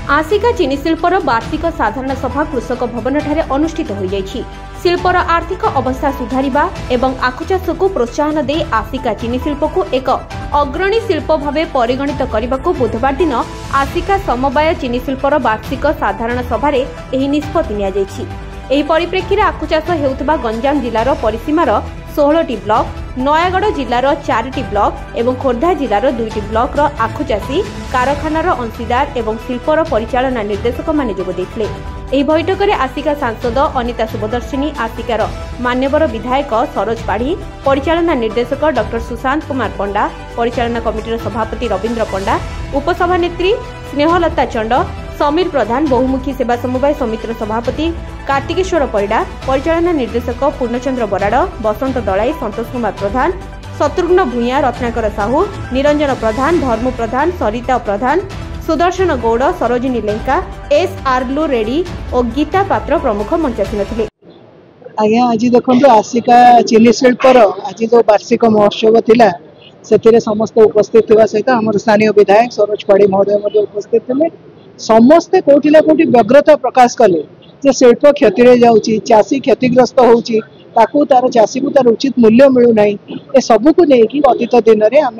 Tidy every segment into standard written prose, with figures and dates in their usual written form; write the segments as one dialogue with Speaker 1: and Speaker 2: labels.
Speaker 1: आसिका चीनी शिल्पर वार्षिक साधारण सभा कृषक भवन ठारे अनुष्ठित हो जाइछि। शिल्पर आर्थिक अवस्था सुधारिबा एवं आखु चाष को प्रोत्साहन दे आसिका चीनी शिल्प को एक अग्रणी शिल्प भाव परिगणित करने को बुधवार दिन आसिका समवाय चीनी शिल्पर वार्षिक साधारण सभा निष्पत्ति निया जाइछि। एही परिप्रेक्षी रे आखु चाष हेउतबा गंजाम जिलार परिसीमार 16टी ब्लॉक, नयागढ़ जिलार 4टी ब्लॉक एवं खोर्धा जिलार 2टी ब्लॉक रो आखु चाषी कारखानार अंशीदार एवं शिल्पर परिचालना निर्देशक माने जोग देथिले। एही बैठक में आसिका सांसद अनिता सुबदर्शिनी, आसिकार मान्यवर विधायक सरोज पाढ़ी, परिचालना निर्देशक डॉक्टर सुशांत कुमार पंडा, परिचालना कमिटीर सभापति रवींद्र पंडा, उपसभानेत्री स्नेहलता चंड, समीर प्रधान, बहुमुखी सेवा समवाय समितिर सभापति कार्तिकेश्वर परिडा, परिचालना निर्देशक पूर्णचंद्र बराड़, बसंत दलाई, संतोष कुमार प्रधान, शत्रुघ्न भूया, रत्नाकर साहू, निरंजन प्रधान, धर्म प्रधान, सरिता प्रधान, सुदर्शन गौड़, सरोजिनी लेंका, एस आरलू रेड्डी और गीता पात्र प्रमुख मंचासीन थे।
Speaker 2: आज्ञा आज देखो आसिका चीनी शिल्पर आज जो वार्षिक महोत्सव थिला से समस्त उपस्थित होगा सहित आम स्थानीय विधायक सरोज पाढ़ी महोदय उपस्थित थे। समस्ते कोठी ना कोठी व्यग्रता प्रकाश कले जे शिल्प क्षति जाऊँगी, चाषी क्षतिग्रस्त होउची, ताकू तार चाषी को तार उचित मूल्य मिलू ना। ए सबू को लेकिन अतीत दिन में आम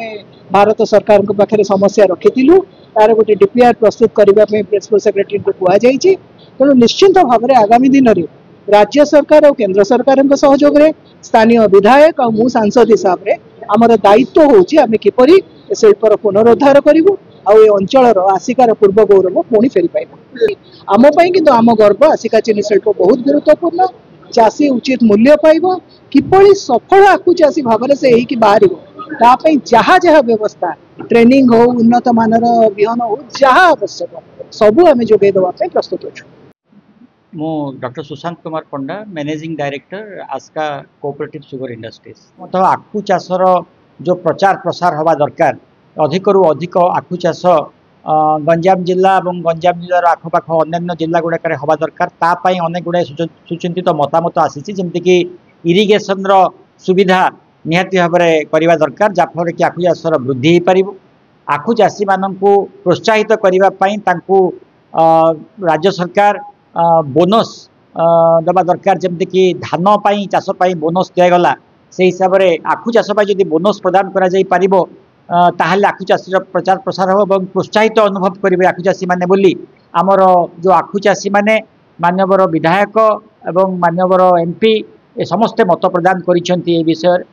Speaker 2: भारत सरकार पाखे समस्या रखी तार गोटे डीपीआर प्रस्तुत करने प्रिंसिपल सेक्रेटरी को कहुई। तेणु निश्चिंत भाव में आगामी दिन में राज्य सरकार और केंद्र सरकार सहयोग में स्थानीय विधायक और मु सांसद हिसाब से आमर दायित्व होची आम किपर शिल्पर पुनरुद्धार करूँ आउ ए अंचल आसिकार पूर्व गौरव पुणी फेरी पाइबा। आमपाई कि आम गर्व आसिका चीनी शिल्प बहुत गुरुत्वपूर्ण। चाषी उचित मूल्य पाइब, किपरि सफल आखु चाषी भाव से बाहर जहाँ जहाँ व्यवस्था ट्रेनिंग हो, उन्नत मानर विहन हो, जहाँ आवश्यक सबू आम जोगे देवाई प्रस्तुत अच्छु।
Speaker 3: मु doctor Sushant Kumar Panda, managing director Aska cooperative sugar industries. मतलब आखु चाषर जो प्रचार प्रसार हवा दरकार, अधिक रु अधिक आखु चाष गंजाम जिला और गंजाम जिलार आखपाख अन्य जिला गुड़ाक हवा दरकार। तापाई अनेक गुड़ाए सुचिंतित मतामत आसी जमीक इरिगेशन सुविधा निहाती भाव में करवा दरकार, जहाँफल कि आखु चाषर वृद्धि हो पार। आखु चाषी मानक प्रोत्साहित करने राज्य सरकार बोनस दबा दरकार, जमीक धान पाई चाष पाई बोनस दिगला से हिसाब से आखु चाष जदि बोनस प्रदान कर ताहले आखु चाषी प्रचार प्रसार हो और प्रोत्साहित अनुभव करेंगे आखु चाषी मैंने बोली आमर जो आखु चाषी मैंने मान्यवर विधायक एवं मान्यवर एमपी ए समस्ते मत प्रदान करिसेंती ए विषय।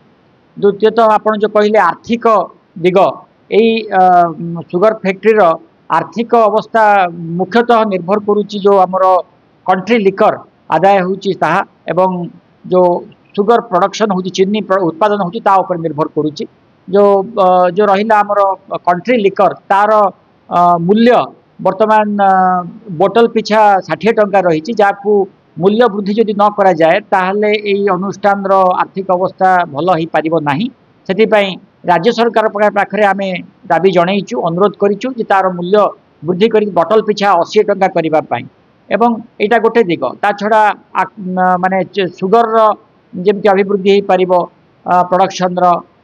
Speaker 3: द्वितीयतः आपण जो कहले आर्थिक दिग यही सुगर फैक्ट्री आर्थिक अवस्था मुख्यतः निर्भर करुच्ची जो आमर कंट्री लिकर आदाय होची ताहा एवं जो सुगर प्रोडक्शन होची चीनी उत्पादन होची ता ऊपर निर्भर करुच्ची। जो जो रहिला आमर कंट्री लिकर तार मूल्य वर्तमान बोतल पिछा 60 टंका रही, जहाँ मूल्य वृद्धि जदि न करा जाए ताहले एई अनुष्ठान आर्थिक अवस्था भल हो पारिबो नाही। सेथिपई राज्य सरकार पाखरे आमे दाबी जणैचु, अनुरोध करिचु जे तार मूल्य वृद्धि करी बोतल पिछा 80 टंका करिबा पई। एवं एटा गोटे दिग। ता छड़ा माने सुगर जेमति अभिवृद्धि हो पारिबो प्रोडक्शन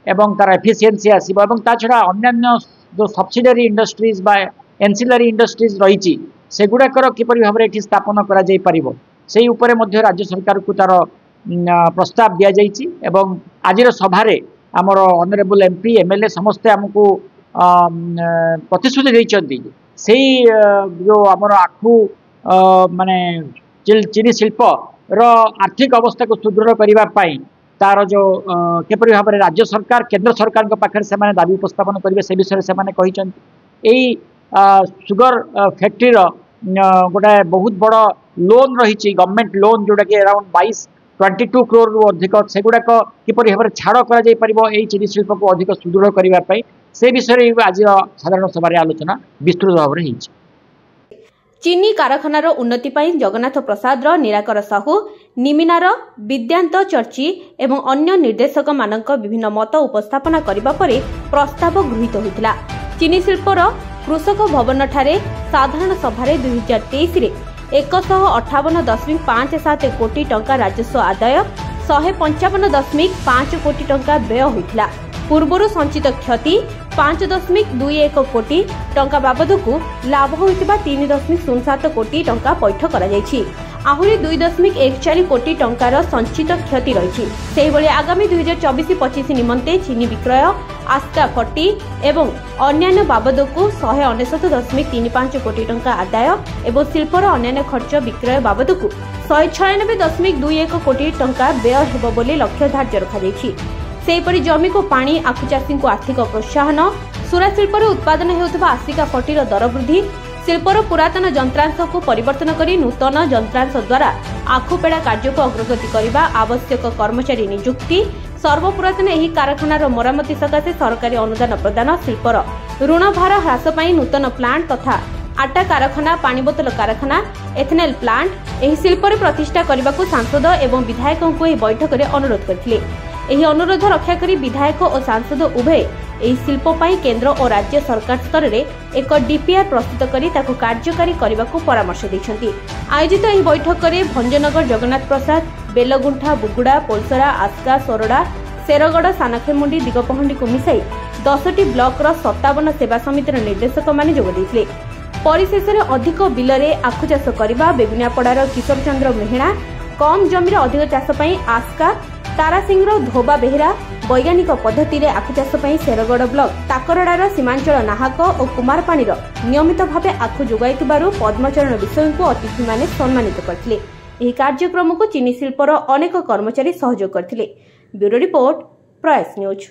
Speaker 3: एवं तार एफिशिएंसी आसीबो एवं ता छड़ा अन्य जो सब्सिडरी इंडस्ट्रीज बा एनसिलरी इंडस्ट्रीज रही सेगुड़ाकर किपरि भाव में स्थापन करा जाई परिबो सेही उपरे मध्य राज्य सरकार को तार प्रस्ताव दिया जाइछि। एवं आजिर सभारे आमर ऑनरेबल एमपी एमएलए समस्ते आमको प्रतिश्रुति देइछन्ति सेही जो आमर आखु माने चीनी शिल्प रो आर्थिक अवस्था को सुदृढ़ करबा पाई तार जो किपरि भाव में राज्य सरकार केंद्र सरकार पाखे से दाबी उपस्थापन करेंगे से विषय से यही सुगर फैक्ट्री गोटे बहुत बड़ लोन रही गवर्नमेंट लोन जोटा कि अराउंड 22 करोड़ रु अधिक से गुड़ाक किपरि भाव में छाड़ कर चीनी शिल्प को अधिक सुदृढ़ करने से विषय आज साधारण सभा आलोचना विस्तृत भाव में होती।
Speaker 1: चीनी कारखानार उन्नति पाई जगन्नाथ प्रसाद, निराकर साहू, निमिनार विद्यांत चर्ची एवं अन्य निर्देशक मानक विभिन्न मत उपस्थापना करबा परे प्रस्ताव गृहीत होइतिला। चीनी शिल्पर कृषक भवन ठारे साधारण सभारे 2023 रे 158.57 कोटी टंका राजस्व आदाय, 155.5 कोटी टंका व्यय होइतिला। पूर्वरु संचित क्षति 5.21 कोटी टंका बाबद को लाभ होइतिबा 3.07 कोटी टंका पैठ करा जायछि। आहुरी 2.14 कोटी टंकार संचित क्षति रही। सेहिभଳି आगामी 2024-25 निमंते चीनी विक्रय आस्का फटी एवं अन्यान्य बाबद को 199.35 कोटी टंका आदाय एवं शिल्पर अन्यान्य खर्च विक्रय बाबद को 196.21 कोटी टंका व्यय हेबो बोली लक्ष्य धार्य रखा जायछि। सेहिपरि जमी को पानी आखु चाषी को आर्थिक प्रोत्साहन सुरा शिल्पर उत्पादन हेउथबा आसिका फटीर दर वृद्धि शिल्पर पुरातन यंत्रांश को परिवर्तन करी नूतन यंत्रांश द्वारा आखुपेड़ा कार्य को अग्रगति करने आवश्यक कर्मचारी नियुक्ति सर्वपुरातन एही कारखानार मरामती सकाशे सरकारी अनुदान प्रदान शिल्पर ऋण भार ह्रास पाई नूतन प्लांट तथा आटा कारखाना पानी बोतल कारखाना एथेनल प्लांट एही शिल्पर प्रतिष्ठा करने को सांसद एवं विधायकों को बैठक में अनुरोध करथिले। एही अनुरोध रक्षा करी विधायक और सांसद उभय एही शिल्प पाई केंद्र और राज्य सरकार स्तर में एक डीपीआर प्रस्तुत करी ताकु कार्यकारी करने को परामर्श दैछंती। आयोजित एही बैठक में भंजनगर जगन्नाथ प्रसाद बेलगुंठा बुगुड़ा पोलसरा आस्का सोरडा शेरगड़ सानखेमुंडी दिगपहंडी को मिसाई 10टी ब्लॉक 57 सेवा समितिर निर्देशक माने जोग दैथिले। परिशेष अधिक बिलरे आखु चाष करने बेगुनियापड़ार किशोर चंद्र मेहणा कम जमीर अधिक चाष पाई आस्का तारासिंहर धोबा बेहेरा वैज्ञानिक पद्धति रे आखु चाष पाई शेरगड़ ब्लॉक ताकरडार सीमांचल नाहक और कुमारपाणीर नियमित भावे आखु जोगाइथिबारु पद्मचरण विषय को अतिथि माने सम्मानित करथिले। एही कार्यक्रम को चीनी शिल्पर अनेक कर्मचारी सहयोग करथिले। ब्यूरो रिपोर्ट प्रयास न्यूज।